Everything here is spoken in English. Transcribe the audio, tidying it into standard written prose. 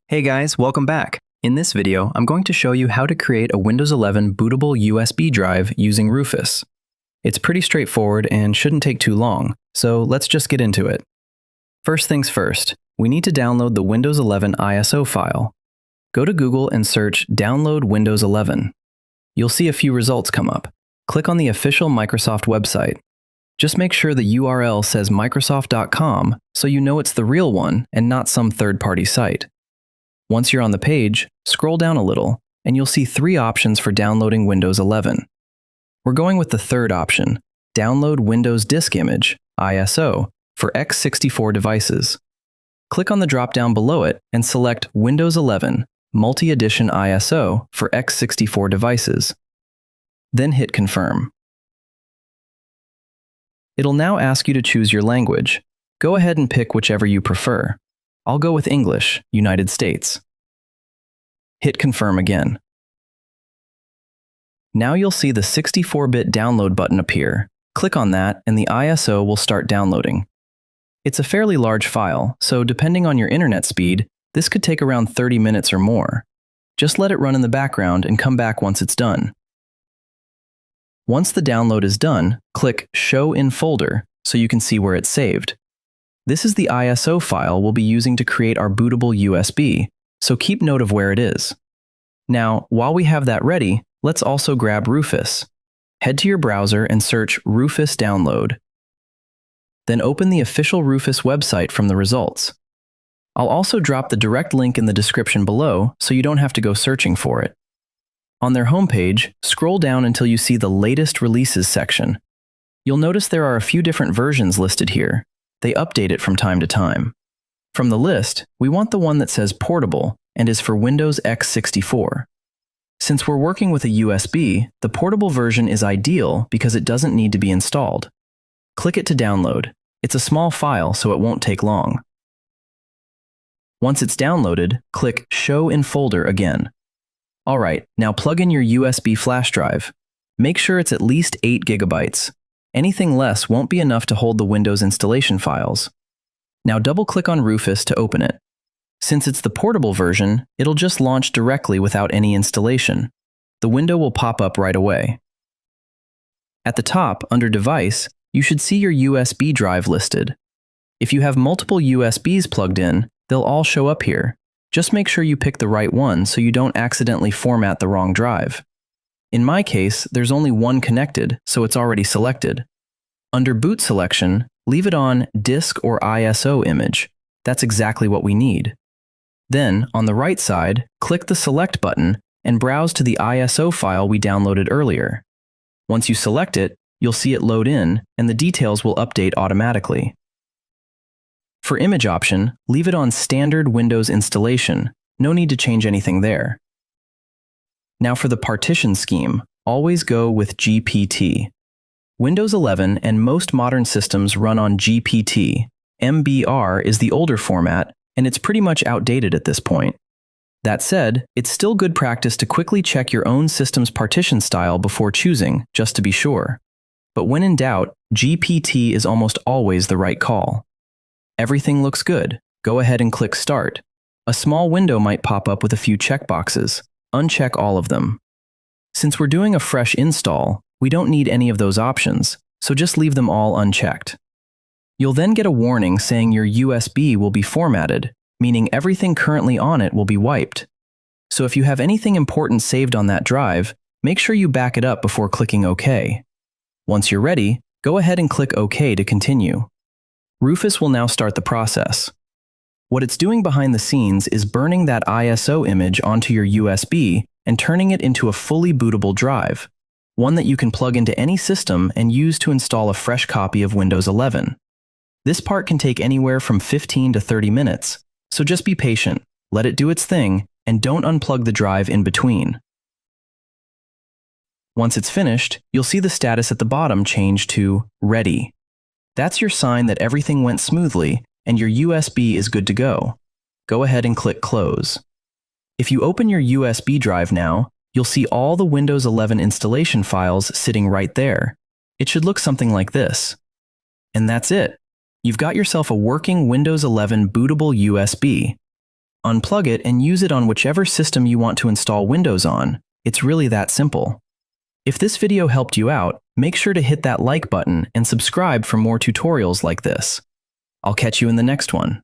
Hey guys, welcome back. In this video, I'm going to show you how to create a Windows 11 bootable USB drive using Rufus. It's pretty straightforward and shouldn't take too long, so let's just get into it. First things first, we need to download the Windows 11 ISO file. Go to Google and search Download Windows 11. You'll see a few results come up. Click on the official Microsoft website. Just make sure the URL says Microsoft.com so you know it's the real one and not some third-party site. Once you're on the page, scroll down a little, and you'll see three options for downloading Windows 11. We're going with the third option, Download Windows Disk Image, ISO, for x64 devices. Click on the drop-down below it and select Windows 11 Multi-Edition ISO for x64 devices. Then hit Confirm. It'll now ask you to choose your language. Go ahead and pick whichever you prefer. I'll go with English, United States. Hit Confirm again. Now you'll see the 64-bit download button appear. Click on that and the ISO will start downloading. It's a fairly large file, so depending on your internet speed, this could take around 30 minutes or more. Just let it run in the background and come back once it's done. Once the download is done, click Show in Folder so you can see where it's saved. This is the ISO file we'll be using to create our bootable USB, so keep note of where it is. Now, while we have that ready, let's also grab Rufus. Head to your browser and search Rufus Download. Then open the official Rufus website from the results. I'll also drop the direct link in the description below so you don't have to go searching for it. On their homepage, scroll down until you see the Latest Releases section. You'll notice there are a few different versions listed here. They update it from time to time. From the list, we want the one that says Portable and is for Windows x64. Since we're working with a USB, the portable version is ideal because it doesn't need to be installed. Click it to download. It's a small file, so it won't take long. Once it's downloaded, click Show in Folder again. Alright, now plug in your USB flash drive. Make sure it's at least 8 GB. Anything less won't be enough to hold the Windows installation files. Now double-click on Rufus to open it. Since it's the portable version, it'll just launch directly without any installation. The window will pop up right away. At the top, under Device, you should see your USB drive listed. If you have multiple USBs plugged in, they'll all show up here. Just make sure you pick the right one so you don't accidentally format the wrong drive. In my case, there's only one connected, so it's already selected. Under Boot Selection, leave it on Disk or ISO Image. That's exactly what we need. Then, on the right side, click the Select button and browse to the ISO file we downloaded earlier. Once you select it, you'll see it load in, and the details will update automatically. For Image option, leave it on Standard Windows Installation. No need to change anything there. Now for the partition scheme, always go with GPT. Windows 11 and most modern systems run on GPT. MBR is the older format, and it's pretty much outdated at this point. That said, it's still good practice to quickly check your own system's partition style before choosing, just to be sure. But when in doubt, GPT is almost always the right call. Everything looks good. Go ahead and click Start. A small window might pop up with a few checkboxes. Uncheck all of them. Since we're doing a fresh install, we don't need any of those options, so just leave them all unchecked. You'll then get a warning saying your USB will be formatted, meaning everything currently on it will be wiped. So if you have anything important saved on that drive, make sure you back it up before clicking OK. Once you're ready, go ahead and click OK to continue. Rufus will now start the process. What it's doing behind the scenes is burning that ISO image onto your USB and turning it into a fully bootable drive, one that you can plug into any system and use to install a fresh copy of Windows 11. This part can take anywhere from 15 to 30 minutes, so just be patient, let it do its thing, and don't unplug the drive in between. Once it's finished, you'll see the status at the bottom change to Ready. That's your sign that everything went smoothly and your USB is good to go. Go ahead and click Close. If you open your USB drive now, you'll see all the Windows 11 installation files sitting right there. It should look something like this. And that's it. You've got yourself a working Windows 11 bootable USB. unplug it, and use it on whichever system you want to install Windows on. It's really that simple. If this video helped you out, make sure to hit that like button and subscribe for more tutorials like this. I'll catch you in the next one.